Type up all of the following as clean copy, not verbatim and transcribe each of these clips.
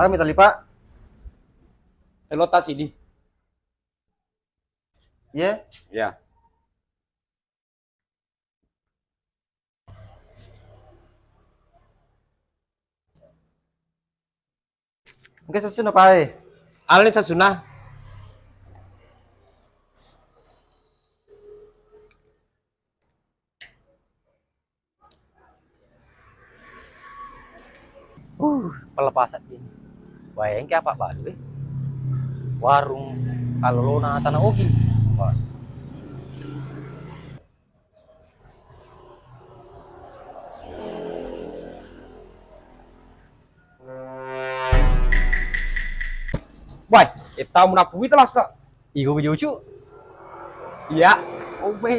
minta lipat. Elota sini. Ya. Ya. Oke, sesuatu apa? Alin sasuna. Pelepasan ini. Bayang ke apa baru warung kalau lona tanah ogi. Wah. Wah, kita mau napui telasa. Igo bejucu. Iya. Obe.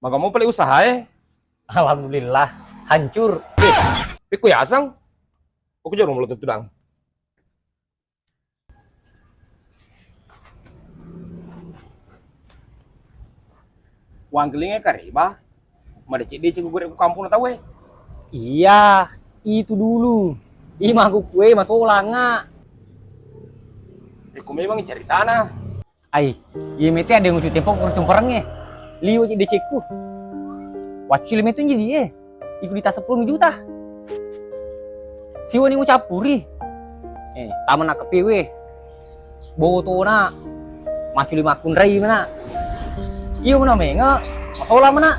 Maka mau pilih usaha Alhamdulillah hancur. Piku ya asang. Aku jarum mulut tudang. Uang gelingnya kariba. Mada cik dia gue ke kampung tahu Iya, itu dulu. Imaku kue masuk ulanga. Aku memang cari tanah. Ai, iya mete ada yang ngucu tempo kurang semperangnya. Liu di cekku. Wacil itu jadi ikut di tas 10 juta. Siwa ni ngucapuri. Taman nak kepiwe. Botona. Macu 5 kunrai mana. Iyo mana menga. Masalah mana.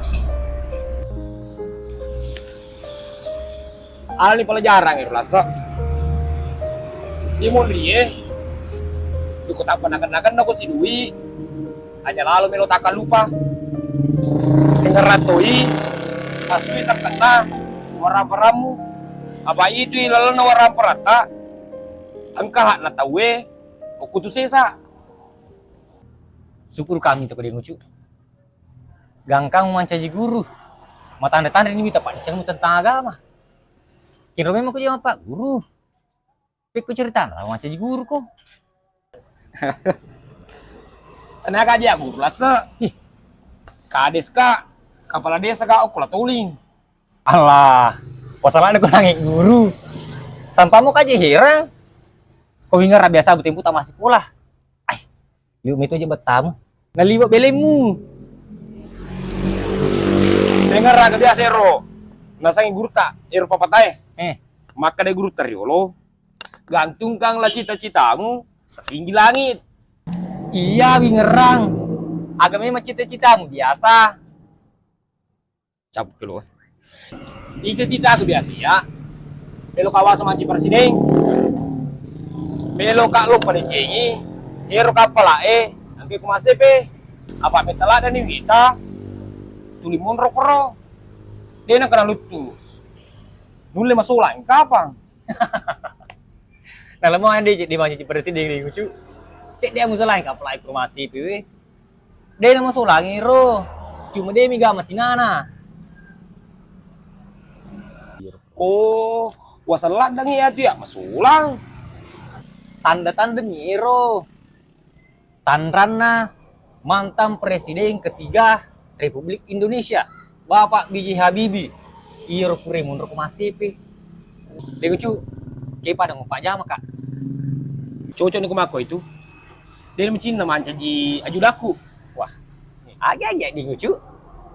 Al ni pala jarang rasa. Di mondrie. Dukot apa nakan-nakan ako si Dwi. Hanya lalu melo takal lupa. Dengar ratoi. Masui sakata. Orang peramu. Apa itu lalu na orang perata. Angka na tawe. O kutu sesa. Syukur kami tuh ngucu. Gangkang mancaji guru. Mata tanda-tanda ini minta pak disang tentang agama. Kira memang aku jangan pak guru. Tapi aku cerita lah mancaji guru kok. Tenaga aja guru lasa. Kades ka. Kepala desa ka aku tuling. Allah. Wasalahnya aku nangis guru. Sampahmu kaji heran. Kau ingat biasa bertempu tak masih pula. Ay, liu itu aja betamu. Naliwak belemu. Dengar raga biasa ero. Nasangi guru tak ero papatai. Maka de guru teriolo. Gantungkanlah cita-citamu setinggi langit. Iya, wingerang. Agamanya cita-citamu biasa. Cabut keluar. Cita-cita aku biasa ya. Melo kawasan manci presiden. Melo kak lo pada cengi. Hero kapala Angke kumasepe. Apa metala dan kita. Tulimon rokro. Dia nak kena lutu. Nule masuk lang kapan? Nah, lemah dia di manci presiden di lucu. Cek dia musuh kapal informasi piwe. Dia nama solangi ro. Cuma dia miga masih nana. Oh, wasalah dang ya dia masulang. Tanda-tanda nyiro. Tanrana mantan presiden ketiga Republik Indonesia, Bapak B.J. Habibie. Iro pure mundur ke masipi. Lucu. Kayak pada ngupak jama kak. Cocok nih kumako itu. Dia mencina manca di ajudaku. Wah, agak-agak di lucu.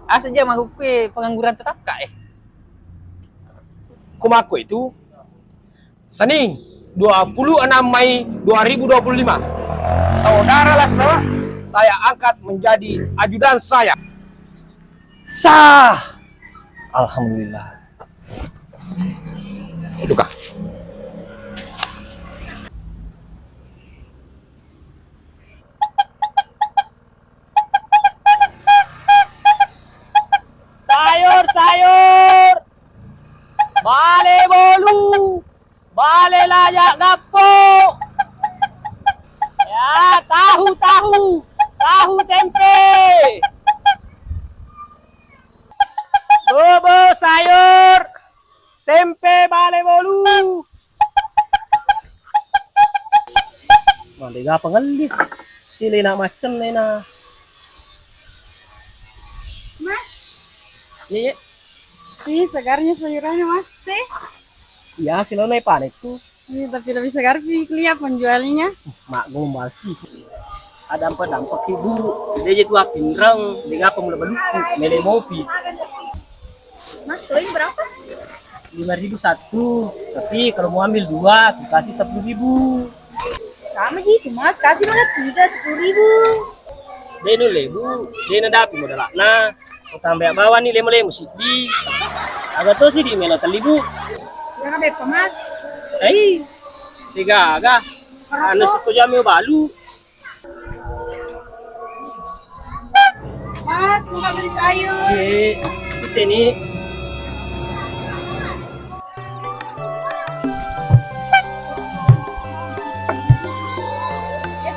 Asa jam aku ke pengangguran tetap kak Kumako itu Senin 26 Mei 2025. Saudara Lasa, saya angkat menjadi ajudan saya. Sah. Alhamdulillah. Itu kah? Sayur. Bale bolu. Bale layak gapo. Ya, tahu tempe. Bobo sayur. Tempe bale bolu. Maliga pangalit. Sila na macam na. Mas, Iya. ih segarnya sayurannya mas teh. Iya, sila naik panik tuh. Iya, tapi lebih segar sih kuliah penjualnya. Mak gombal sih. Ada dampak ibu. Dia jadi tua pinrang. Dia ngapa mulai beluku. Mele mopi. Mas, koin berapa? 5.000 satu. Tapi kalau mau ambil 2, aku kasih 10.000. Sama gitu mas, kasih mana 10.000. Dia nu lebu. Dia nu dapi modal na. Kau tambah bawah nih lemo-lemo sih. Agak tuh sih di melo telibu. Yang apa mas? Tiga agak. Anu satu jam yang balu. Mas, mau beli sayur. Kita nih.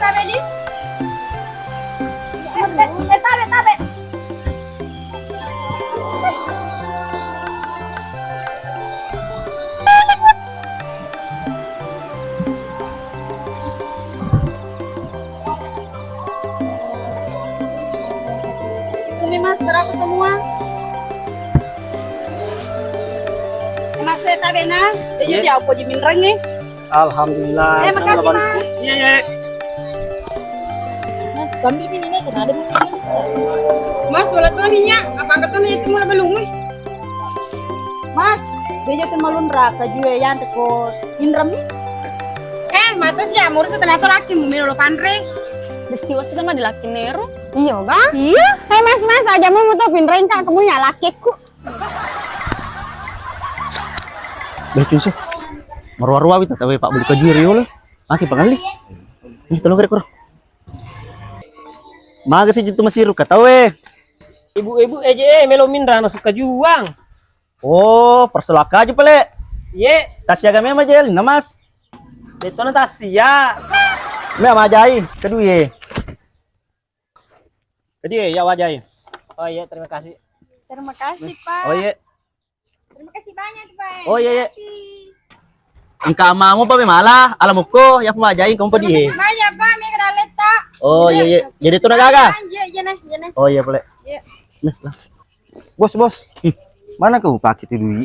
Tabe di. Tabe. Ini mas, berapa semua? Mas, saya tabe na. Jadi apa di minrang nih? Alhamdulillah. Makasih mas. Iya. Mas, kami ini nih kena ada minyak. Mas, wala tuh minyak. Apa angkatan itu mulai belum? Mas, dia jadi malun raka juga yang teko inram. Mata sih amor sa tanato laki mo mero panre. Bestiwa sudah mah dilaki nero. Iya ga? Iya. Hei mas, aja mau mutu pinrain kak kamu ya lakiku. Betul sih. Marwa-rwa itu tapi Pak beli kajuri lah. Maki pangali. Ini tolong kerek. Maga sih jitu masih ruka tahu Ibu-ibu aja melo mindra na suka juang. Oh, perselaka aja pele. Ye, Tasya kami ama jel, namas. itu na tasya. Me ama jai, kedua ye. Kedua ya wajai. Oh iya, terima kasih. Terima kasih, Pak. Oh ye. Terima kasih banyak, Pak. Oh ye. Engka amamu pa malah, alam ko, ya pemajai kamu pa Terima di. kasih banyak, Pak. Mie kada letak. Oh ye. Jadi itu nagaga. Iya, nah. Oh iya pele. Iya. Bos. Mana kamu pakai tidur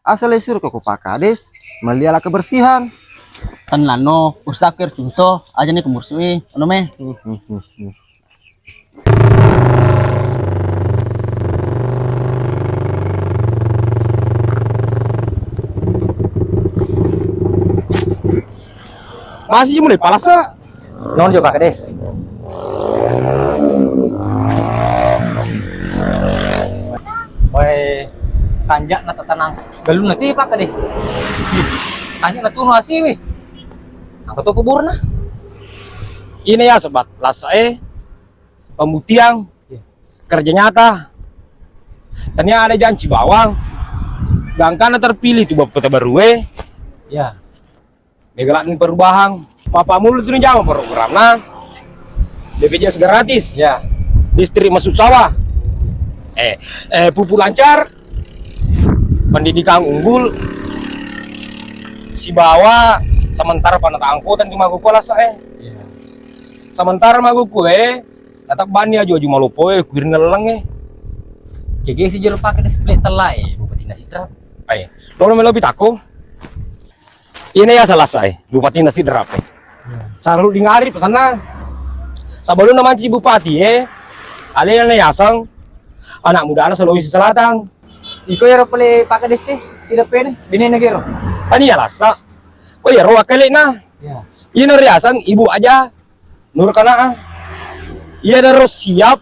asal suruh kau pakades, melihat kebersihan. Tan lano usakir cunso aja nih kemursui ono me Masih mulai palasa. Non juga kades. Woi, kanjak na tatanang galun nanti pak kades. Kanjak na tuno asih wih. Aku tuh kubur na. Ini ya sobat, lasa pemutiang, kerja nyata. Ternyata ada janji bawang. Gangkana terpilih tuh bapak baru Ya. Megalatin perubahan. Papa mulu tuh jawab program nah. BPJS gratis. Ya. Listrik masuk sawah. Pupuk lancar. Pendidikan unggul. Si bawa sementara panata angkutan di maguku lah saya. Ya. Sementara maguku tetap bani aja cuma lupa kuirna leleng Jadi si jeruk pakai display telai, bupati nasi drap. Tolong melobi tako. Ini ya selesai, bupati nasi derap Selalu dingari pesana. Sebelum nama ci bupati alena yasang anak muda anak Sulawesi Selatan. Iko ya pale pakai desi si depan bini negero. Pani ya lasta. Kok ya roa kali na. Ya. Ini riasan ibu aja nur kana. Ia harus siap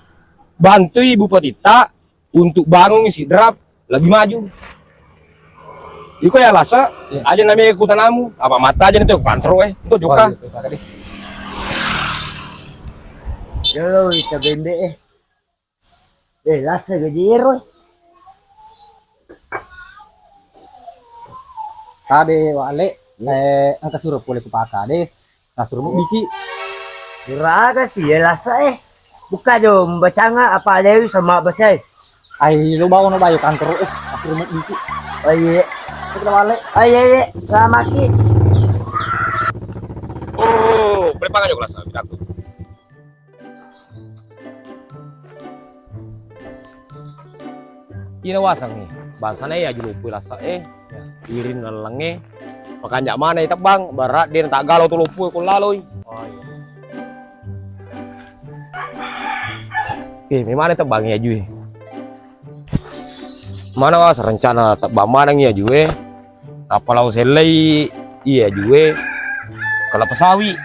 bantu ibu petita untuk bangun isi derap lebih maju. Iko ya lasa, aja namanya kutanamu, apa mata aja itu kontrol untuk juga. Pakai desi. yo ita bende lasa gajero Tade wale angka suruh boleh kupakades. Nah suruh mau biki. siraga sih ya lasa buka dong bacanga apa ada sama baca Ai lu bawa no bayo kantor aku mau biki. oh iya Kita wale. oh iya sama ki Oh, boleh panggil kelas aku. Ini wasang nih, bahasanya ya julu lasa Irin lalangnya. Makanya mana itu bang, barat dia tak galau tuh lupu aku lalui. Oh iya. Memang itu bang ya Jui. Mana was rencana tak bamana ya Jui. Apa lau selai iya Jui. Kalau pesawi.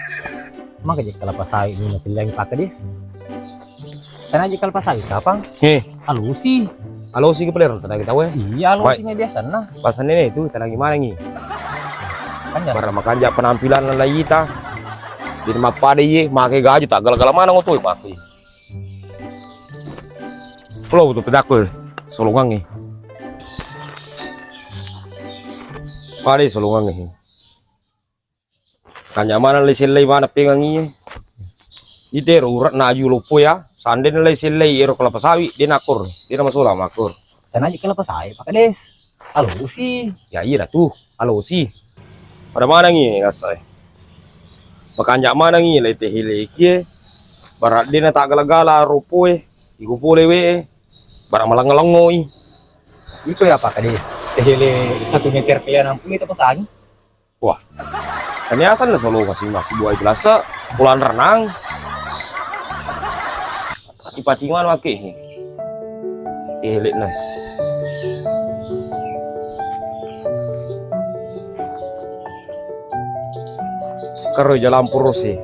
Maka jadi kalau pasai ini masih lagi pakai dis. Karena aja kalau pasai kapan? Alusi. Halo sih kepelir tadi kita weh. Iya alusinya biasa nah. Pasan ini itu kita lagi mana nih? Kan ya. Para makanya penampilan lagi kita. Di rumah pada ye, makai gaji tak gala-gala mana ngotoy pakai. Flow tuh pedakul, solongang nih. Pada solongang nih. Kanya mana leselai mana pengangi. Ite urat na aju lupo ya. Sande nilai selai ero kelapa sawi dia nakur. Dia nama sola makur. Karena aja kalau pasai pakai des. Alusi. Ya iya dah tuh. Halo sih. Pada mana nih ngasai? Makanya mana nih lete hileki. Barat dia tak gala-gala rupo iku pole we. Barang malang ngelongoi. Itu ya pakai des. Tehele 1 meter kalian 60 itu pasang. Wah. Kan ya asal solo kasih mak buah gelasa pulang renang. Ipacingan wake. Tehele nah. Karo jalan purus sih.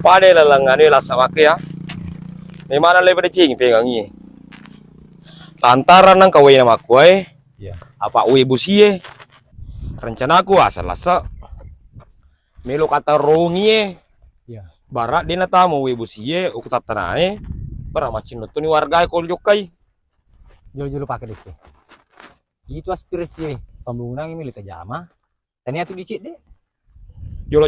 Pada lalangan ini lasa wake ya. Memang lebih cing pegangi. Lantaran nang kawin nama kue. Iya. Apa uwe busie? Rencana aku asal lasa. Melo kata rongie. Iya. Barat dia nata mau uwe busie. Uku tatanane. Barang macam itu nih warga kol jokai. Jolo-jolo pakai des. Itu aspirasi pembangunan ini milik jama. Ternyata dicit deh. Jolo.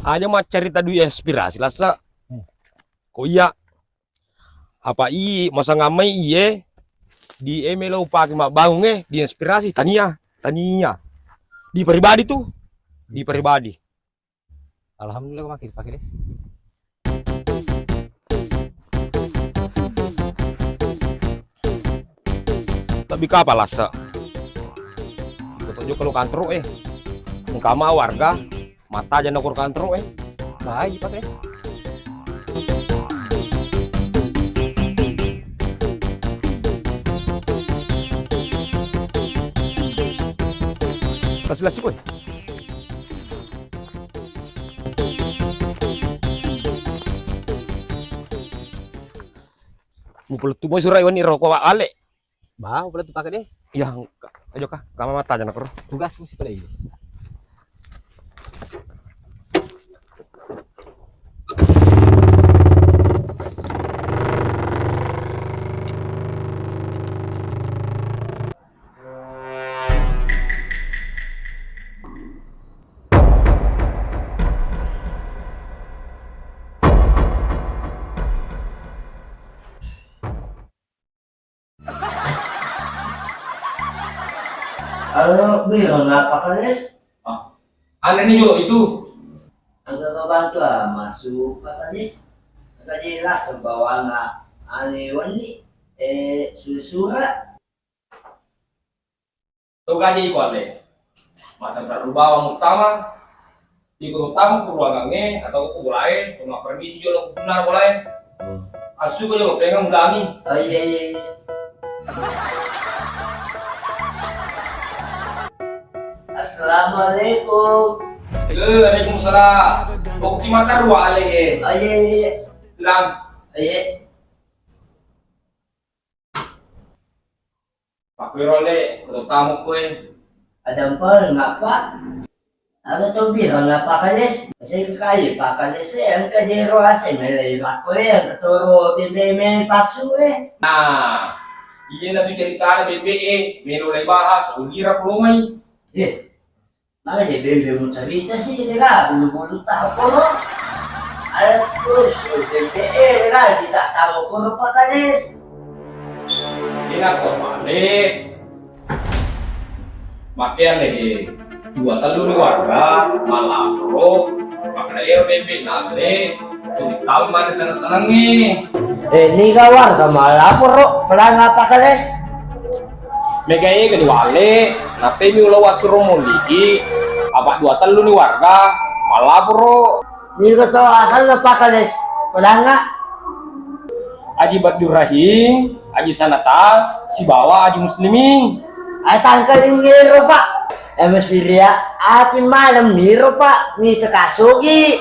Hanya mau cerita duit inspirasi lah sa. Kok iya? Apa masa ngamai iye di email pakai mak bangun di inspirasi tania. Di pribadi tuh, di pribadi. Alhamdulillah pakai des. Tapi kapal lah sa. Ketujuh kalau kantor Ngkama warga mata aja nukur kantor Baik pakai. Kasih koy. Mupul tu boy surai wani rokok wa ale. Bah, boleh tuh pakai des. Ya, ayo kah, kama mata aja nukur. Tugas mesti pada ini. Halo, bilang apa kalian? Aneh nih Jo, itu. Agak bantu masuk Pak Kadis. Agak jelas bahwa nggak aneh wani susura. Tuh aja ikut deh. Mata terlalu bawang utama. Ikut utama ke ruangannya atau ke boleh, cuma permisi Jo benar boleh. Asu ko Jo, pengen ulangi. Oh iya. Assalamualaikum. Waalaikumsalam. Bukti mata ruang lagi. Oh iya. Bilang. Iya. Pakai role, untuk tamu kue. Ada apa ngapa? Ada tuh bilang ngapa Kadis? Saya kaya Pak Kadis yang kajero asing melay lako yang ketoro bibeme pasu Nah, iya na tuh cerita BBE, menolay bahas, ulira pelumay. Makanya bebe mo cerita sih jadi lah bulu-bulu tahu kono. Ada terus bebe lah tidak tahu kono Pak Kadis. Ini aku balik. Makian nih, 2 telur warga, malah bro, pakai air bebek nanti, tuh tahu mana tenang nih. Ini kawan kemana lapor pelang apa kales? Megai ke wale, nape mi ulo wasuro moliki, apa 2 telur nih warga, malah bro. Ini kata asal apa kales? Pelang nggak? Aji Badurrahim, Aji Sanata, si bawa Aji Muslimin. Tangkalin ngiro pak. Syria, atin malam niro pak. Mita kasugi.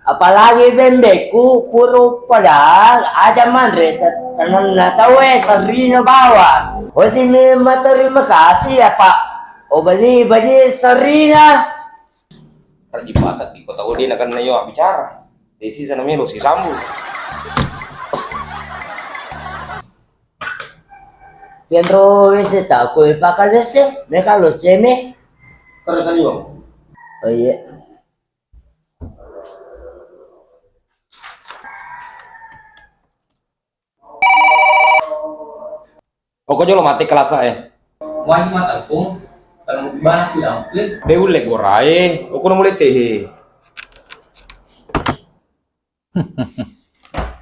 Apalagi bembeku puro padang aja manre tanang na tawe sarina bawa. O di may materima kasih ya pak. O bali sarina. Raji pasak di kota Udin akan nayo bicara. Desi sana melo si Sambu. Pero wis ta ko ipakales mereka lo teme. Terus ayo. Oh iya. Pokoknya lo mati kelas saya. Wani mata pun, kalau mau banyak tidak mungkin. Deule gorai, aku udah mulai teh.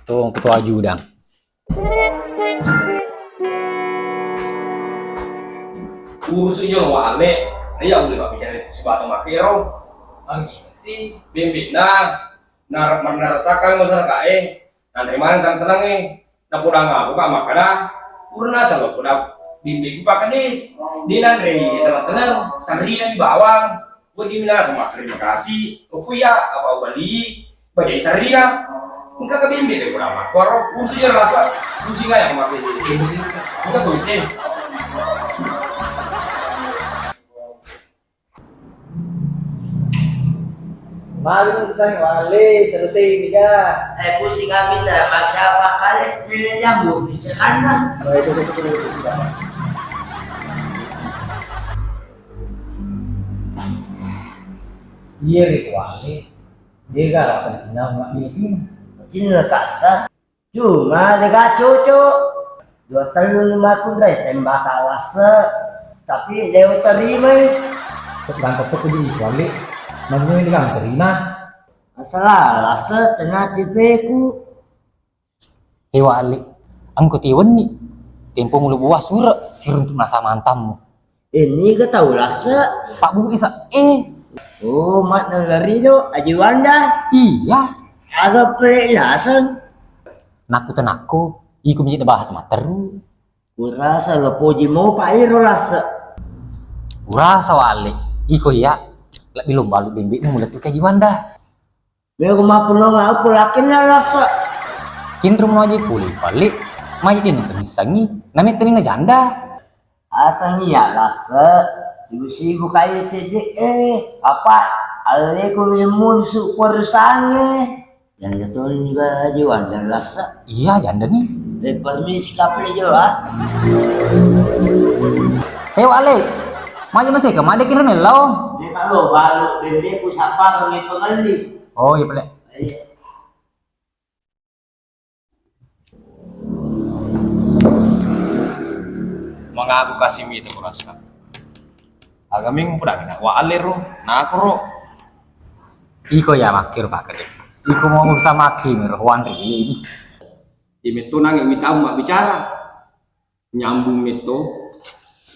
Tuh ketua judang. Urusnya lo wale, dia udah pak bicara si batu makero. Angin si bimbing menerasakan masyarakat nanti mana tenang na pura nga buka makada purna sa lo pura bimbing pa kanis di nanre tenang sandri na bawang pwede na sa terima kasih kuya apa bali bajai sandri na mungkin kabimbi deh pura makoro urusnya rasa urusnya yang makai buka tuh sih. Malu kesan wale selesai tiga. Pusing kami tak baca apa kales dia nyambut bicara lah. Iya nih wale. Dia gak rasa Cina mak Filipina. Cina kasa. Cuma dekat cucu. 2 telur 5 kundai tembak alas. Tapi dia terima. Terangkap tuh di wale. Maksudnya ini kan terima. Masalah setengah tipeku. Wale, angko tiwan nih. Tempo mulu buah surah sirun tuh masa mantammu. Ini ketahu rasa. Pak Bu Isa, Oh, mat nalari tu Aji Wanda. iya. Agak pelik lasan. Naku tenaku, iku menjadi bahas materu. Kurasa lepoji mau Pak Iro rasa. Urasa wale, iko ya. Belum balu bembek mulai kaji wanda. Biar maupun aku lakin rasa. Cenderung aja pulih balik. Maya dia nonton misangi, namanya telinga janda. Asang ya rasa. Sibu-sibu kaya cedek apa? Aleku memang super sange. Yang betul juga Aji Wanda rasa. Iya janda nih. Permisi kapal juga. Wale, Maya masih kemana kira melau? Dia kalau balu bembeku siapa kami pengali. Oh iya boleh. Mengaku kasih mi itu kurasa. Agak minggu pulang kita wale ro, nah aku ro. Iko ya makir Pak Kades. Iko mau urusan maki mir Wandri ini. Itu nangis minta mak bicara, nyambung itu.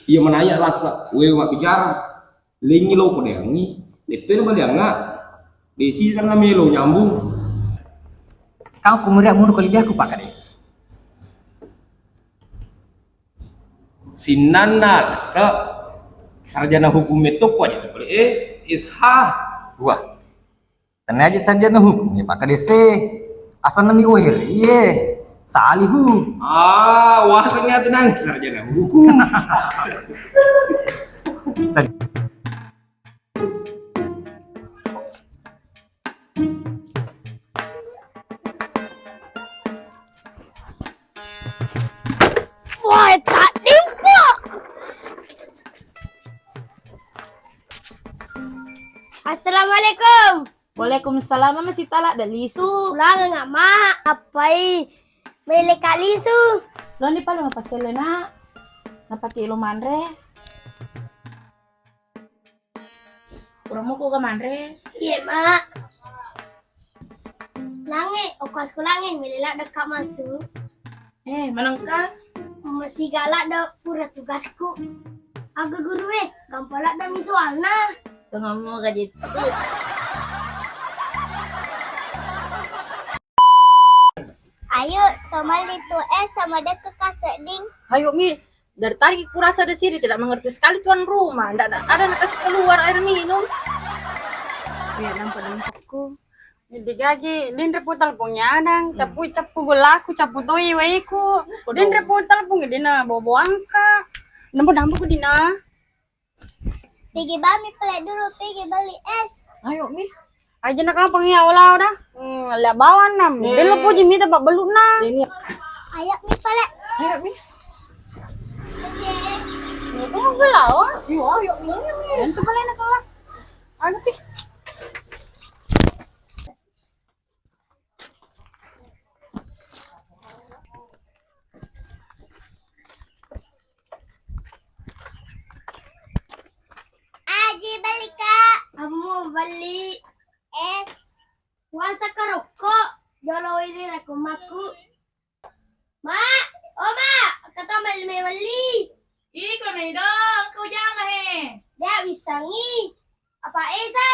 Ia menanya rasa, mak bicara, lingi lo pedangi, itu ini badanga. Di sisi sana melo nyambung. Kau kumuriak mundur kali dia aku Pak Kades. Sinana rasa sarjana hukum itu kok aja tuh isha. Wah. Tanya aja sarjana hukum ya Pak Kades. Asal nami wahir. Iya. Salihu. Wah ternyata nangis sarjana hukum. Wah, tak nimpo. Assalamualaikum. Waalaikumsalam masih talak dan lisu. Pulang nggak mah. Apai? Beli kali su. Lo di paling apa selena? Napa kilo manre? Kurang mau ke manre? Iya, Mak. Lange, okas ko lange, milila dekat masuk. Manang ka? Masih galak dah pura tugasku. Aga guru gampalak dah misoalna. Tengah mau gaji. Ayo, tomal itu sama dia ke kaseding. Ayo Mi, dari tadi kurasa di sini tidak mengerti sekali tuan rumah. Nggak ada nak kasih keluar air minum. Ya nampakku. Jadi gaji, lindre putal punya adang, capu belaku, capu toi waiku. Lindre putal pun dina bobo angka. Nampu ku dina. Pergi bami pelet dulu, pergi beli es. Ayo Mi. Aja nak kampang ya ulah udah. Lah bawan nam. Dulu puji mi tempat beluk na. Ayo mi pelet. Ayo Mi. Itu mau belau? Ayo Mi. Entu pala nak kalah. Ayo pi. Aji balik kak. Aku mau beli es. Puasa ke rokok. Jolo ini rekomaku. Mak, oh mak, kata beli. Iko nih dong, kau jangan Dia bisa ngi. Apa Esa?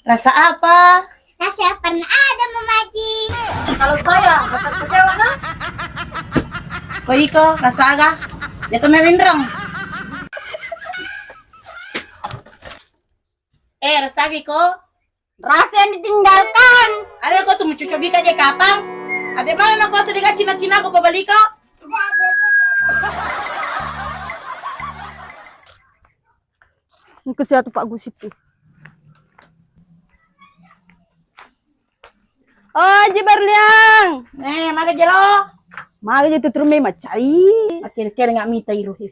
Rasa apa? Rasa pernah ada memaji. Kalau saya, rasa kecewa nah. Kau Iko, rasa agak. Dia tuh memindrong. Rasa Iko. Rasa yang ditinggalkan. Ada kau tuh mencucobi aja kapang. Ada mana kau tuh dekat Cina-Cina kau pembeli kau? Ke siatu Pak Gusip. Oh, Jibar Liang. Mana jelo? Mari itu terus macai. Akhir-akhir nggak minta iruhi.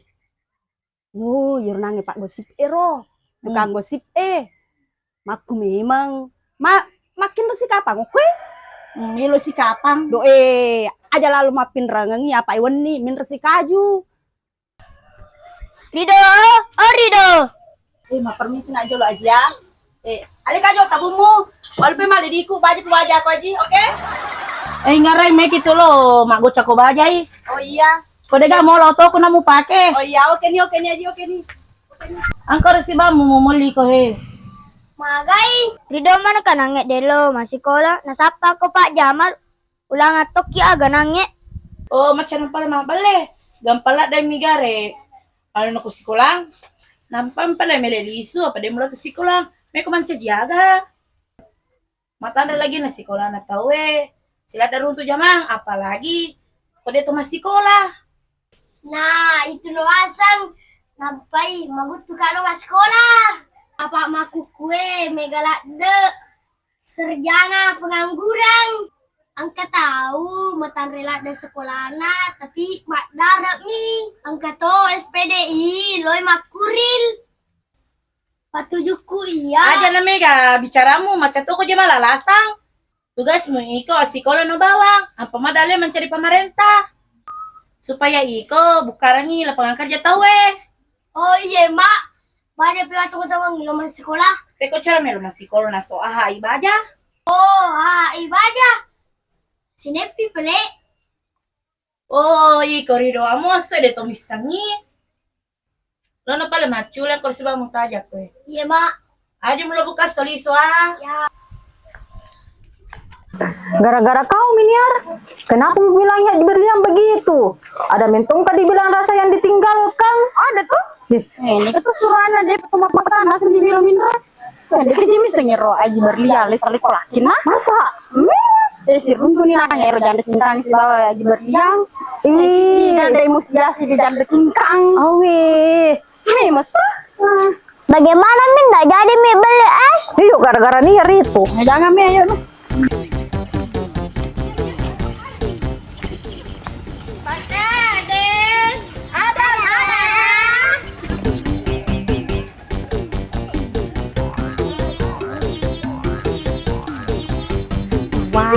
Oh, yurnange Pak Gosip ero. Tukang gosip Maku memang makin resi kapang oke? Milo si kapang. Doe aja lalu mapin rangangi apa iwani min resi kaju. Rido, oh Rido. Ma permisi nak jolo aja. Ale kaju tabumu. Walaupun mali diku baju wajah aku aja, oke? Ngarai mek itu lo, mak gue cako bajai. Oh iya. Kau dega mau loto aku namu pakai. Oh iya, oke nih aja, oke nih. Angkor si bamu mau meli ko he. Magai. Rido mana kan nange delo masih kola. Nasapa ko Pak Jamal. Ulang atok ki aga nange. Oh macam pala mga bale. Gampala day migare. Ano na ko sikulang? Nampan pala melelisu apa day mula ko sikulang. May kumanca diaga. Matanda lagi na sikola na tawe. Sila darun tu jamang apalagi. Kode to masih sekolah. Nah, itu lo asang. Nampai magut tu kalau mas sekolah. Apa maku kue megalak de serjana pengangguran. Angka tahu matan rela de sekolahna tapi mak darab nih. Angka to SPDI loy makuril. Patujuku iya. Aja na mega bicaramu macam tu ko je malalasang. Tugasmu iko sekolah no bawang. Apa madale mencari pemerintah. Supaya iko bukarangi lapangan kerja tawe. Oh iya mak. Banyak pihak tunggu-tunggu ngilo masih sekolah. Peko cara melo masih sekolah na so aha ibadah. Oh, ibadah. Sinepi pele. Oh, iko rido amos de to misangi. Lono pala maculan ko siba mo tajak ko. Iya mak. Aja mulo buka soliso ah. Ya. Gara-gara kau Miniar, kenapa bilangnya berlian begitu? Ada mentong tadi bilang rasa yang ditinggalkan. Ada tuh. Ini itu surana dia petumak makan hasil dibilang Minra. Dia kejimi sengero aji berlian les salik lakin nah. Masa? Si runtu ni nang ero janda cincang si bawa aji berlian. Si janda emosi di janda cincang. Oh mi masa? Bagaimana Min nggak jadi Mi beli es? Iya gara-gara nih hari itu. Jangan Mi ayo. Mereka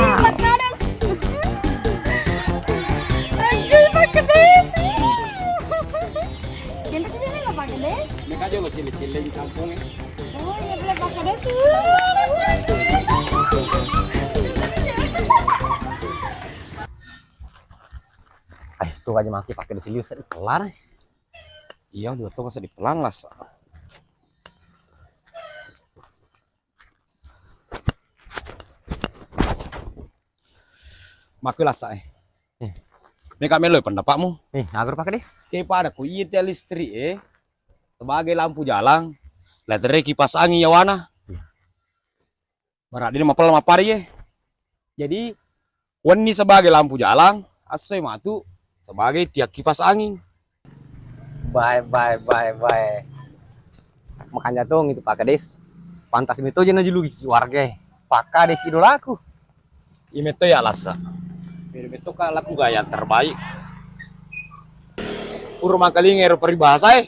aja lo cile-cile di kampung ya. Tuh aja maki pakai di sini kelar. Iya, dua tuh masa dipelang lah. Makilah saya. Mereka melo pendapatmu. Nih, agar pakai des. Kepada ku iya listrik sebagai lampu jalan, letere kipas angin ya wana. Berat ini mapel mapari ya. Jadi wani sebagai lampu jalan, asoy matu sebagai tiak kipas angin. Bye. Makanya tuh itu pakai des. Pantas itu aja najulugi warga. Pakai des idolaku. Ini tuh ya lasa. Pero itu kan laku gaya terbaik. Urma kali ngero peribahasa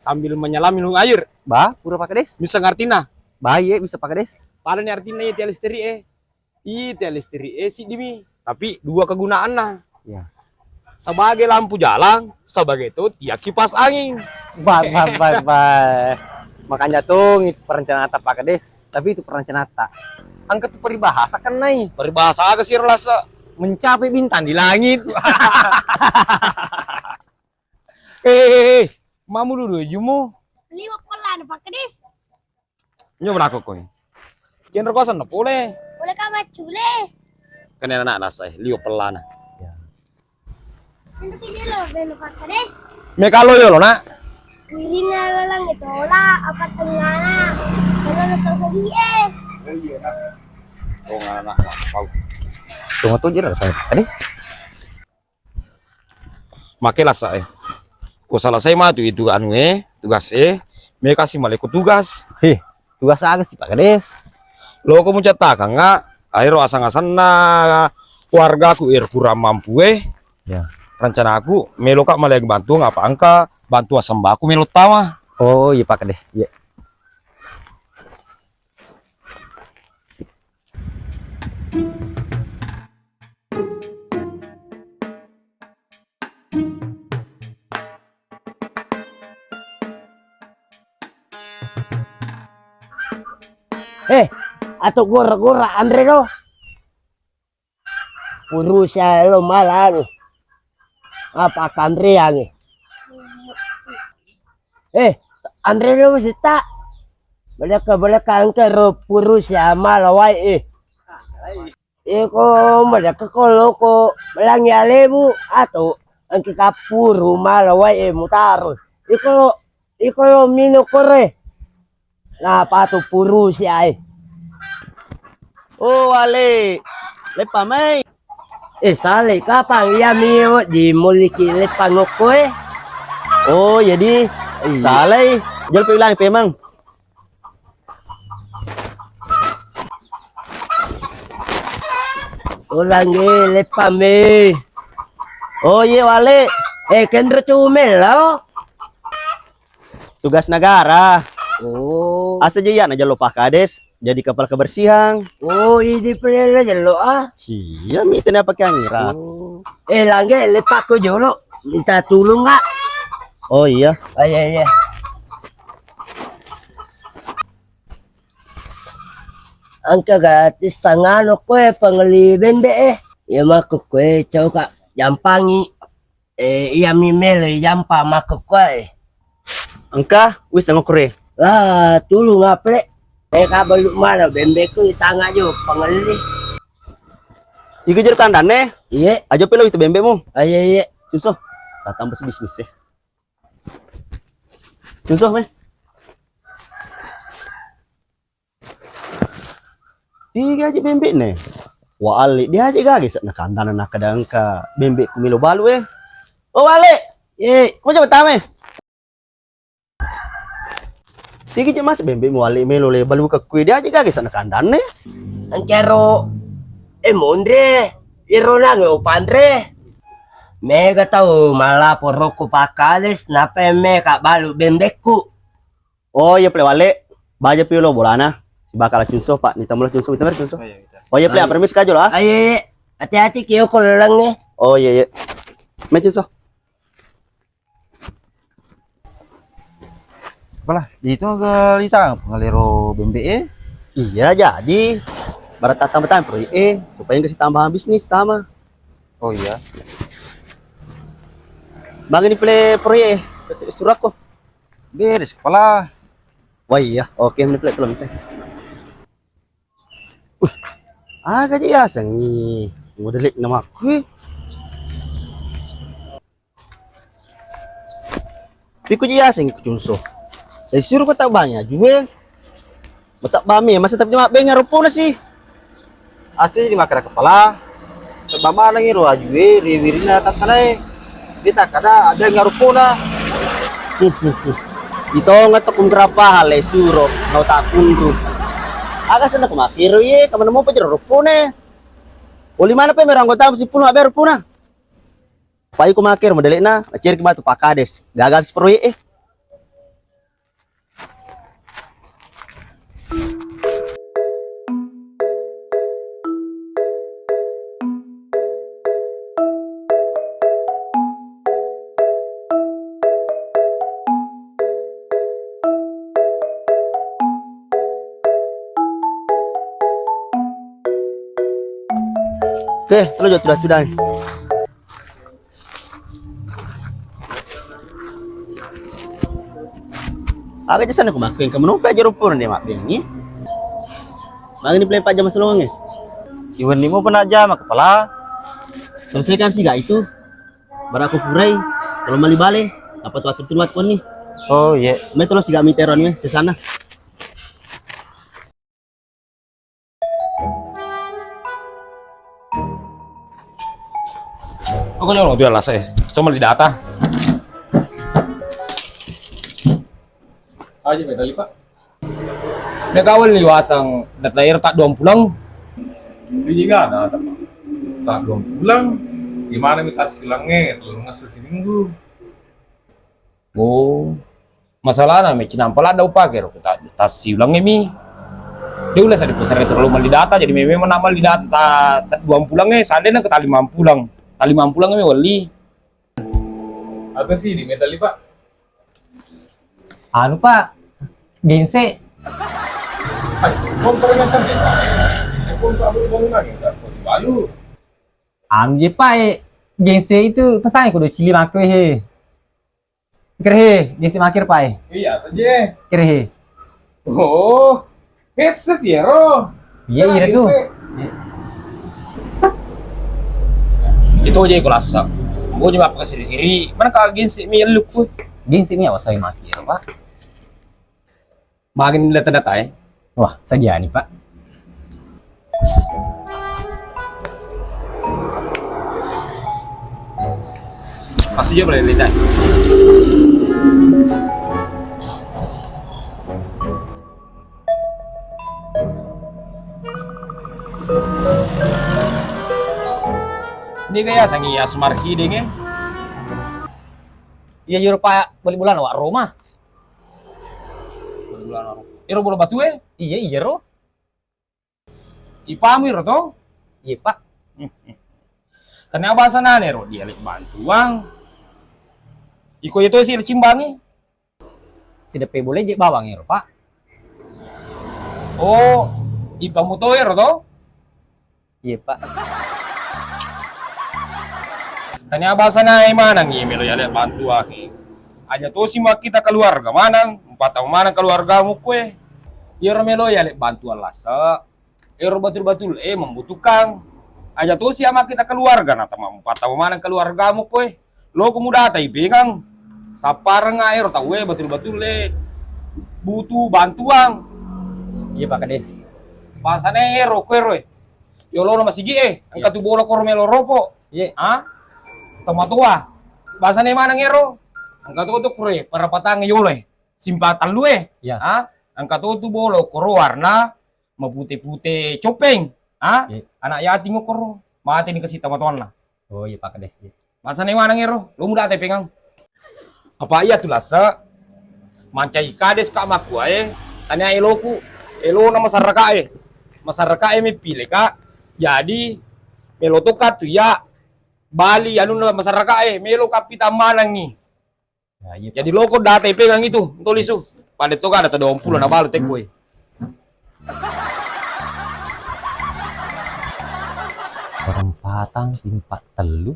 sambil menyelam minum air. Bah, pura pakai des. Bisa ngartina. Baik, bisa pakai des. Pada nih artinya ya tiap listrik Iya listrik si dimi. Tapi dua kegunaan nah. Ya. Sebagai lampu jalan, sebagai itu tiak kipas angin. Bye. Makanya tuh itu perencanaan pakai des. Tapi itu perencanaan angkat tuh peribahasa kan nih. Peribahasa agak sih rasa. Mencapai bintang di langit. Mamu dulu jumu. Liwak pelan Pak Kedis. Nyoba aku koi. Kian rekosan na boleh. Boleh kah macule? Kena anak nasa liu pelana. Untuk ini loh, beno Pak Kedis. Me kalau yo lo nak. Wirin na lang ito lah, apa tengana. Kalau ito sa die. Oh anak mau. Tunggu tuh jadi saya tadi. Makelah saya. Ko salah saya mah tuh itu anu tugas mereka kasih malaikat tugas. Tugas agak sih Pak Kades. Lo kamu cetak enggak? Akhirnya asang-asang na keluarga aku kurang mampu Ya. Rencana aku melo kak malah bantu ngapa angka bantu sembako melo tawa. Oh iya Pak Kades. Iya. Ato gora-gora Andre lo. Puro siya lo malan. Apa Andre yang Andre lo masita. Balaka ang karo puro siya malaway ko balaka ko loko balang yale mo ato ang kikapuro malaway mutaro. Iko mino kore. Na pato puro siya Oh, wale. Lepa may. Sale kapang yami di muliki lepangok ko Oh, jadi salay. Jual pilang pemang. Ulang lepame. Oh, iya wale. Kendro cumelo. Tugas negara. Oh. Asa jayan aja lupa kades. Jadi kapal kebersihan. Oh, ini pernah jelo Iya, mita na pagkangira. Oh. Langge lepak ko jolo. Minta tulong nga. Oh iya. Ay. Ang kagatis tangano ko panglibin be Ya mako ko choka jampangi. Iya mimele jampa mako ko Angka, wis ngokure. Tulong nga pre. Kabaluk mana bembe ko itanga jo pangali. Iku jer kandane. Iya. Aja pilo itu bembe mo. Iya. Cunso. Tatambah bisnis Cunso me. Tiga aja bembe ne. Wa ali dia aja gage sak nakandana nakadangka bembe kumilo balu Oh wale. Kamu coba tame. Tiga aja mas bembe mo wale melo le balu ka kue dia aja gage sak nakandane. Ang kero mondre iro lang upandre. Mega tau malah poroko pakales na me ka balu bembeku. Oh iya ple wale. Baja pilo bolana. Si bakal cunso pak. Nita mula cunso. Kita cunso. Oh iya, play permis ka lah. Ayo, hati-hati kyo ko lang eh. Oh iya iya. Macam so. Apalah, itu galita pengaliro BMBE. Iya jadi. Barat tambahan proyek supaya kasih tambahan bisnis tama. Oh iya. Bang ini play proyek surat ko. Beres kepala. Wah iya, oke ini play belum teh. Agak aja asang ni. Modelik nama aku. Piku je asing ku cunso. Dari suruh ko tak banyak juga. Betak bami masa tapi mak bengar rupo na sih. Asli di makara kepala. Terbama lang iro ajue riwirina tatanay. Kita kada ada ngarupo na. Ito nga to kung grapa hale suro ngau takun tu. Aga sana kumakiro ye kaman mo pa jero rupo ne. Uli mana pa merang kota si puno aber rupo na. Pai kumakir modele na, acir kematu pakades. Gagal si proyek Oke, terus sudah. Agak jasan aku makin kamu numpah aja rupur nih mak ni. Bang ini play pajak masalahnya. Iwan limo pernah aja mak kepala. Selesaikan sih gak itu. Baraku kurai. Kalau mali balik, dapat waktu tuat pun nih. Oh iya. Metro sih gak miteron nih sesana. Ako na yung lang saya. Gusto mo di data. Aja medali pak. Nagawal liwasang natlayar tak 2 pulang. Hindi nga na tak 2 pulang. Gimana minta silangnya tulungan sesiminggu. Oh, masalah na may cinampala daw pa kero kita tas silangnya mi. Dia ulah sa dipusar terlalu mali data jadi memang namal di data ta 2 pulangnya sande na kata 5 pulang. Ta 5 pulang mi wali. Apa sih di medali pak? Anu pak, gense. Ay, kompor nga sa meta. Kung bangunan kita, kung bayu. Anu je pak, gense itu pesan kudu cili makwe he. Kerhe, gense makir pak. Iya saja. Kerhe. Oh, headset ya ro. Iya iya tuh. Itu aja ko lasa. Mo di mapa kasi siri. Mana ka ginsi mi lukut. Gense mi awasay makir pak. Magin nila data eh. Wah, sadia nih pak. Pasti dia boleh lihat. Ini kaya sangi asmarki denge. Iya juru pak, balik bulan awak Roma. Iro bola batu eh. Iya iya ro. Ipamir to. Iya pak. Kanya bahasa nane ro dia lek bantuang. Iko itu sih cimbangi. Si DP boleh je bawang ya ro pak. Oh, ipamu to ero to. Iya pak. Kanya bahasa na mana ngi melo ya lek bantuang. Aja to si kita keluarga manang, 4 tahun manang keluargamu kue. Iro melo ya lek bantuan lasa. Iro batul-batul membutuhkan. Aja to si ama kita keluarga na tamam 4 tahun manang keluargamu kue. Lo kemuda tai bingang. Sapar nga iro tahu batul-batul butuh bantuan. Iya pak kades. Bahasane ero kue roy. Yo lo masih gi angkat tu bola kor melo ropo. Iya. Ah? Toma tua. Bahasane mana ngero? Angkat tu kure para patang yole. Simpatan lu Iya. Ah? Angkat tu bolo koro warna mapute-pute copeng. Ah? Iya. Anak yatim koro. Mati ni kasih teman-teman lah. Oh iya pak kades. Bahasane mana ngero? Lu muda te pengang. Apa iya tu lasa? Mancai kades ka makua tanya eloku. Elo na masaraka masyarakat mi pilih kak Jadi melo tokat tuh ya Bali anu na masyarakat melo kapita manang ni. Ya, iya, Pak. Jadi loko data pegang itu untuk lisu. Pada toka ada 20 na balu tekwe. Perempatan simpat telu.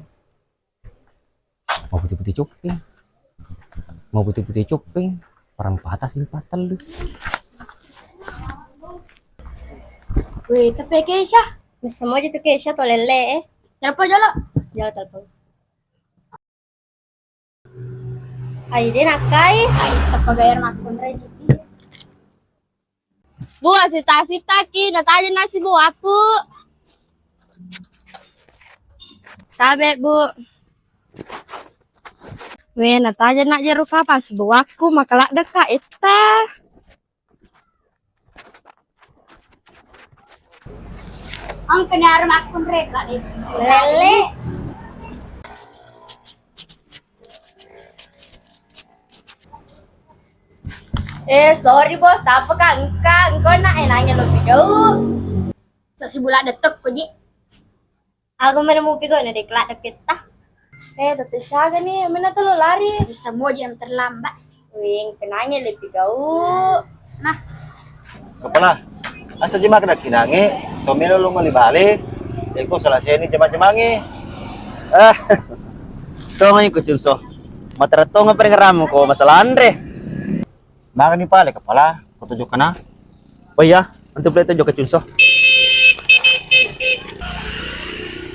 Mau putih-putih cuping. Mau putih-putih cuping. Perempatan simpat telu. Weh, tapi Keisha. Bisa mau gitu Keisha to lele. Telepon jalo. Jalo telepon. Ayo deh nakai. Ayo telepon bayar makun resiti. Bu, sita-sita ki, natanya nasi bu aku. Tabe bu. Weh, natanya nak jeruk apa bu aku makalak dekat ita. Ang pinaram akong reka ni Lele. Sorry bos, apa ka engkau nak nanya lebih jauh. So si bulan detok ko ji. Aku menemukan pigo na deklat deket ta. Tete siaga nih, mana tuh lo lari? Bisa mau jam terlambat. Wing, penanya lebih jauh. Nah, Kepala, asa jema kada kinangi, tomelo lu ngali balik. Eko selesai ini jema-jemangi. Tonga yung kuchulso. Mataratonga pa rin karamo ko masalah Andre. Maka ni pale kepala, kutujuk kana. Oh iya, antum play tunjuk kuchulso.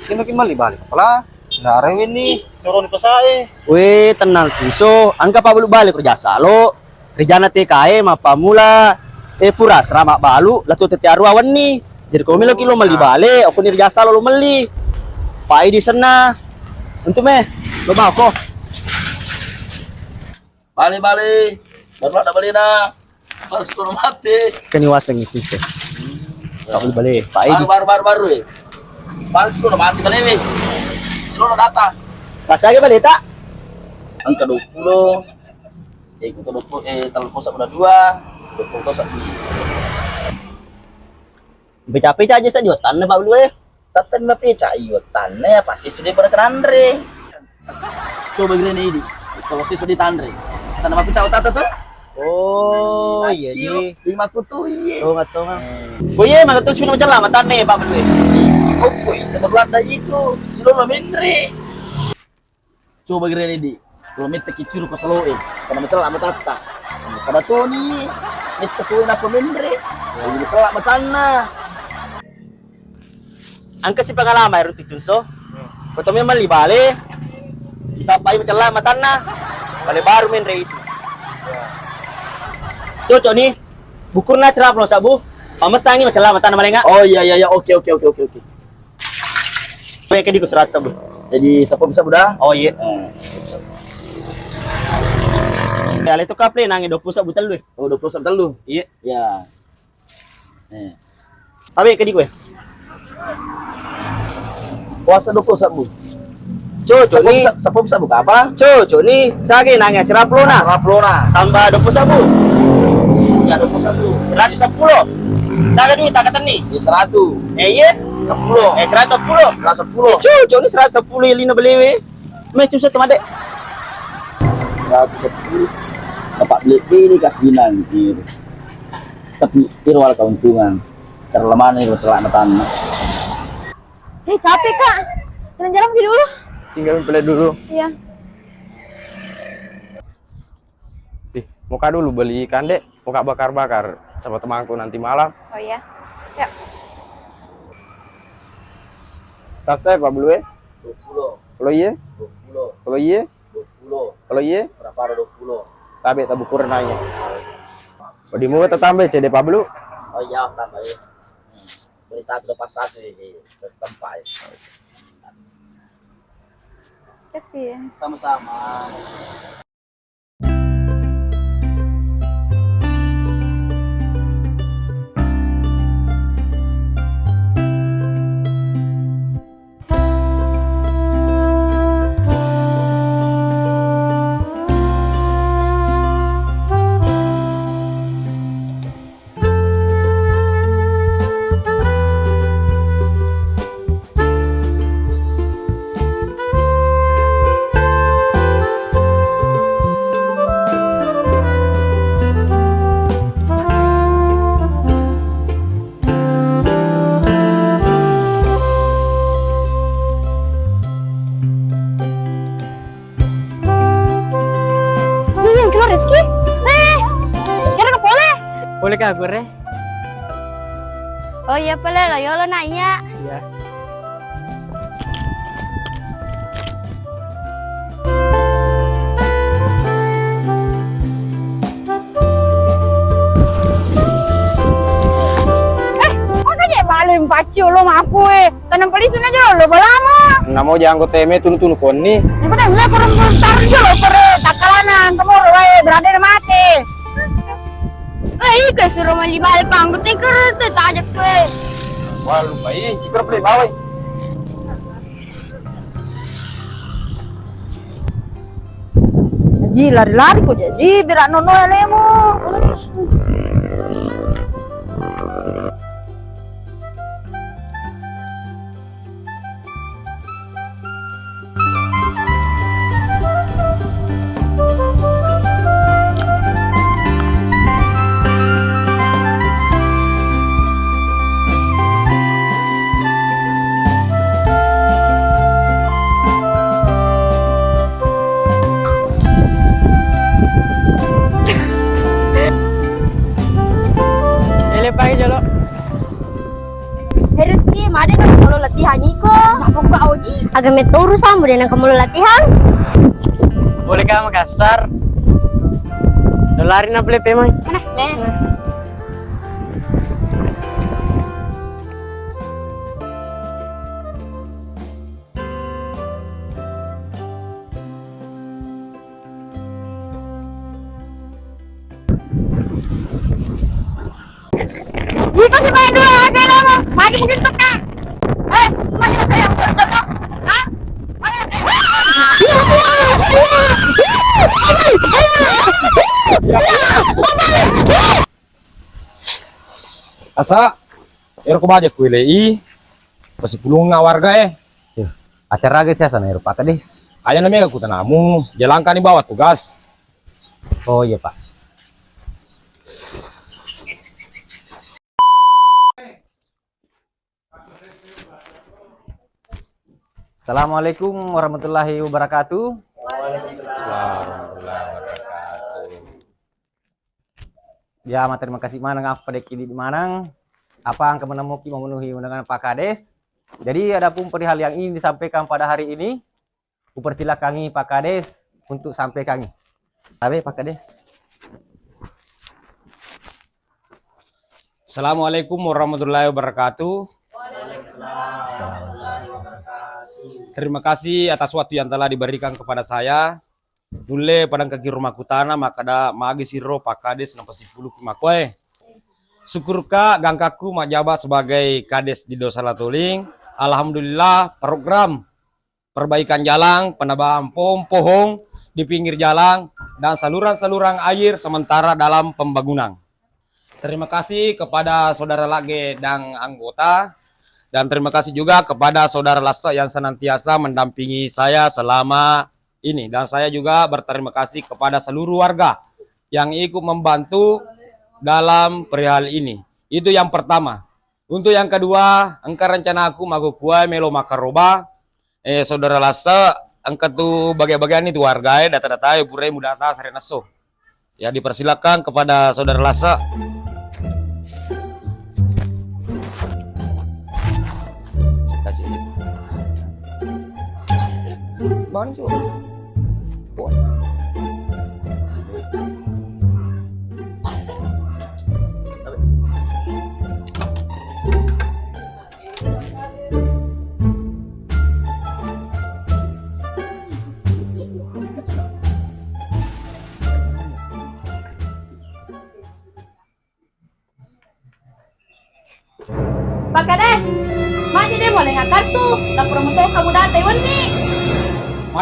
Kino kimali balik kepala. Narewin nih, suruh ni pasae. Weh, tenang chulso. Angka pa bulu balik kerja salo. Kerja na TKE mapamula. Pura serama balu latu tetiaru awan nih. Jadi kau milo kilo mali balik, aku ni kerja salo lo mali. Pai di sana. Untuk lo mau kok. Balik. Baru ada balik na. Harus turun mati. Kaniwasan itu sih. Kau balik. Pai di. Baru eh. Balik turun mati balik eh. Silo datang. Pasage balik tak? Angka 20. Ikut 20 telepon udah 2. 20 kosak di. Beca-beca aja saja tanah Pak Bulu Tatan mapi cayutan ya pasti sudah pada kenandre. Coba gini ini. Kalau sih sudah tandre. Tanah mapi cawat tata tuh. Oh iya di. 5 kutu iya. Oh nggak tahu kan. Oh iya mana tuh sepuluh macam lama tanah Pak Bulu. Oke, kita belanda itu silo lo mendre. Coba gini ini. Kalau minta kicuru ke selo karena macam lama tata. Kada Tony, minta kuin apa mendre. Ini salah matana. Angka si pengalaman itu tunso. Kotomnya mali balik. Isapai macam lama tanah. Balik baru main rate itu. Cocok nih. Bukur na cerap lo sabu. Pamestangi macam lama tanah malenga. Oh iya oke. Baik di kusurat sabu. Jadi siapa bisa udah? Oh iya. Ya itu kaple nangin 20 sabu telu. Oh 20 sampai lu. Iya. Ya. Tapi ke di gue. Puasa 20 sabu. Cocok nih. Siapa bisa buka apa? Cocok nih. Sage nangin serap lo na. Raplona. Tambah 20 sabu. Ya 21. 110. Sage duit takatan nih. Di 100. Iya. 10. 110. 110. Cocok nih 110 yang lina belewe. Macam satu made. 110. Tempat beli kasinan gitu. Tapi irwal keuntungan. Terlemahan itu celak tanah. Capek kak. Jalan-jalan pergi dulu. Singgah play dulu. Iya. Muka dulu beli ikan dek, muka bakar-bakar sama temanku nanti malam. Oh iya. Yuk. Tas saya Pak Bulu 20. Kalau iya? 20. Kalau iya? 20. Kalau iya? Berapa ada 20? Tabe tak bukur nanya. Di muka tetambah CD Pak Bulu. Oh iya, tambah ya. Beli 1 lepas 1 ini. Terus tempat. Kasih. Sama-sama. Halo Rizky. Kira ke boleh? Boleh kah gue, Re? Oh iya boleh lah, yo lo nanya. Iya. Makanya balik pacu lo maku tanam polisun aja lo lama. Namo jangan teme tunu koni. Ini pada nggak kurang bentar aja lo pere takalanan kamu lo berada di mati. Ke suruh mali balik angkut tuh tajak gue. Wah lupa cikar beli bawai. Ji lari-lari kok Ji, berak nono elemu. Pagi jalo. Rizky, mana nak kamu latihan Niko? Siapa kau Oji? Agak meturu sama dengan kamu latihan. Boleh kah Makassar? Solari na boleh pemang. Mana? Iko si Maya dua, kayak lama. Maju mungkin tukang. Masih ada yang terjebak. Hah? Asa, ko ba ku ilei? Pasi pulung nga warga Acara guys ya sana Eropa deh. Ayan na mega ku tanamu, jalan ka ni bawa tugas. Oh iya Pak. Assalamualaikum warahmatullahi wabarakatuh. Ya, terima kasih Manang apa pada kini di Manang. Apa angka menemuki memenuhi undangan Pak Kades. Jadi ada pun perihal yang ingin disampaikan pada hari ini. Kupersilakan Pak Kades untuk sampaikan. Tapi Pak Kades. Assalamualaikum warahmatullahi wabarakatuh. Terima kasih atas waktu yang telah diberikan kepada saya. Dule padang kaki rumah kutana makada magi siro Pak Kades nampak 10 makoe. Syukurka gangkaku majabat sebagai Kades di Dosa Latuling. Alhamdulillah program perbaikan jalan, penambahan pohon di pinggir jalan dan saluran-saluran air sementara dalam pembangunan. Terima kasih kepada saudara Lage dan anggota. Dan terima kasih juga kepada saudara Lasa yang senantiasa mendampingi saya selama ini. Dan saya juga berterima kasih kepada seluruh warga yang ikut membantu dalam perihal ini. Itu yang pertama. Untuk yang kedua, engkau rencana aku magukuai melo makaroba. Saudara Lasa, engkau tuh bagian-bagian itu warga data-data pure mudata sarenaso. Ya dipersilakan kepada saudara Lasa. Bantu. Pak Kades, maju deh boleh nggak kartu? Dapur motor kamu datang ini.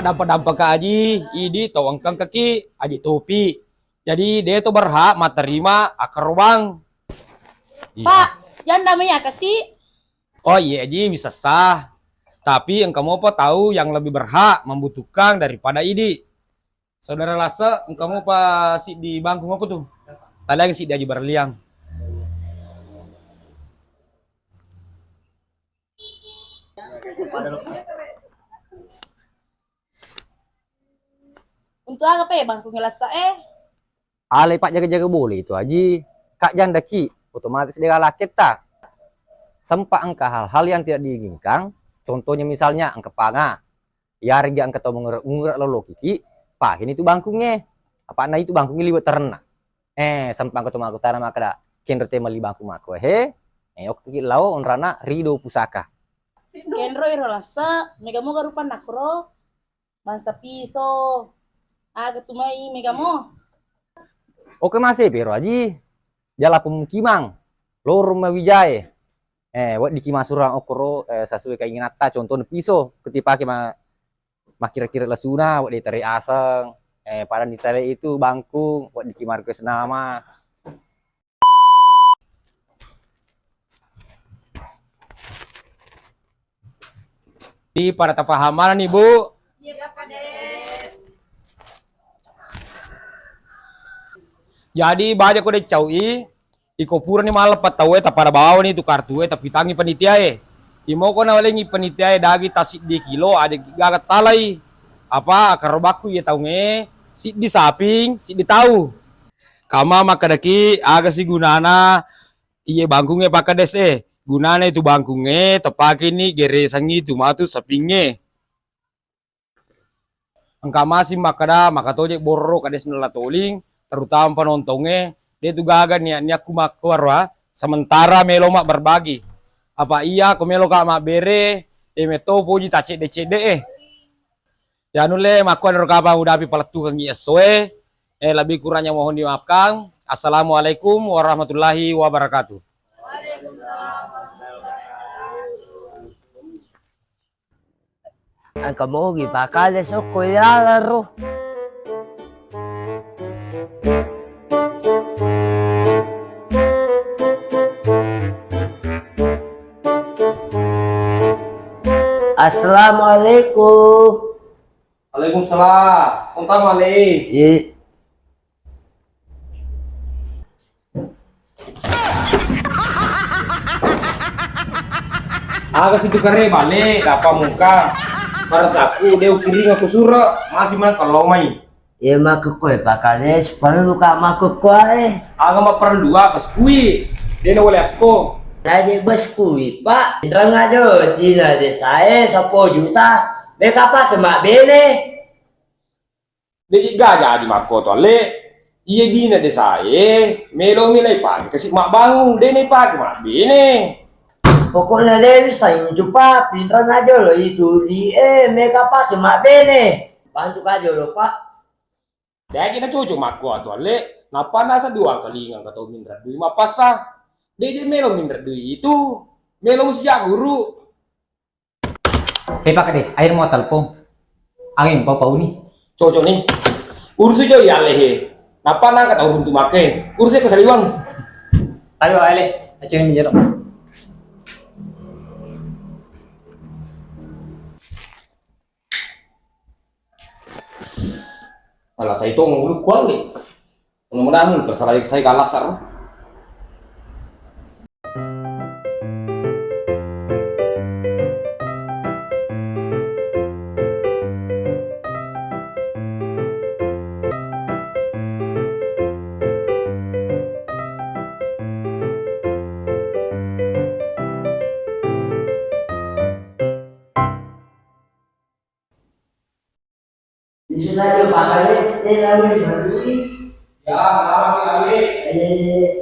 Dampak ke Aji, idi tau angkang kaki, Aji topi. Jadi dia tuh berhak menerima akar uang. Pak, jangan namanya kasih. Oh iya Aji bisa sah. Tapi engkau mau apa tahu yang lebih berhak membutuhkan daripada idi. Saudara Lasa, engkau mau apa sih di bangku aku tuh? Tadi yang si di Aji berliang. Untuk apa ya bangku ngelasa Ale pak jaga-jaga boleh itu aji. Kak jangan daki, otomatis dia laket tak. Sempat angka hal-hal yang tidak diinginkan, contohnya misalnya angka panga. Ya harga angka tau mengurat lolo kiki, pak ini itu bangkungnya. Apa na itu bangkungnya liwat ternak. Sempat angka tau aku tanah maka kenro tema li bangku mako oke kiki lau onrana rido pusaka. Kenro iro rasa, mega mo garupan nakro. Bangsa piso. Aga tumai mega mo. Oke masih pero aji. Jala pemukiman. Lor Wijaya. Wat di kimasurang okoro sesuai keinginan ta contohnya piso ketipa mah kira-kira lasuna wat ditarik aseng. Pada ditarik itu bangku wat di kimar ke senama. Di para tapahaman nih Bu. Iya Pak Kades. Jadi banyak udah caui, iko pura nih malah patawe pada bawah nih itu kartu tapi tangi panitia Imo ko na walengi panitia dagi tasik di kilo aja gagat talai. Apa karobaku ya tahu si di saping, si di tahu. Kama makadaki aga si gunana iye bangkungnya pakades gunana itu bangkungnya tepake nih geresangi itu matu sapingnya. Angka masih makada makatojek borro kades nolatoling terutama penontonnya dia tuh gagal niatnya aku mak keluar sementara melo mak berbagi apa iya aku melo kak mak bere meto puji tacek DCD ya nule mak ada kapa udah api paletu kang isoe lebih kurangnya mohon dimaafkan. Assalamualaikum warahmatullahi wabarakatuh. Ang kamogi pakales o kuya ro. Assalamualaikum. Waalaikumsalam. Untang wali. Iya. Aga situ kare balik dapat muka. Para saku dia kiri aku surah masih mana kalau mai. Ya maku kue pakales perlu kak maku kue. Aga mah perlu dua pas kui. Dia nak boleh aku. Tadi bos kui pak. Terang aja dina de saya 10 juta. Mereka pakai mak bene. Dia gak jadi mako tuh le. Iya dina de saya. Melo milai pak kasih mak bangun. Dia nih pakai mak bene. Pokoknya Lewi saya jumpa pintar aja loh itu di mereka pakai mak bene. Bantu aja loh pak. Dia kena cocok mako tuh le. Napa nasa dua kali nggak kata minta duit mah pasah. Dia melo minta duit itu. Melo mesti jago guru. Pak Kades, air mau telepon. Angin pau nih. Cocok nih. Urus aja ya lehe. Napa nang kata urun tuh make. Urusnya ke saliwang. Ayo ale, acuin menjerok. Malah saya itu ngomong kual nih. Mudah-mudahan persalah saya kalah sar. Di sana ada pakales. Lewi berdui. Ya, selamat pagi.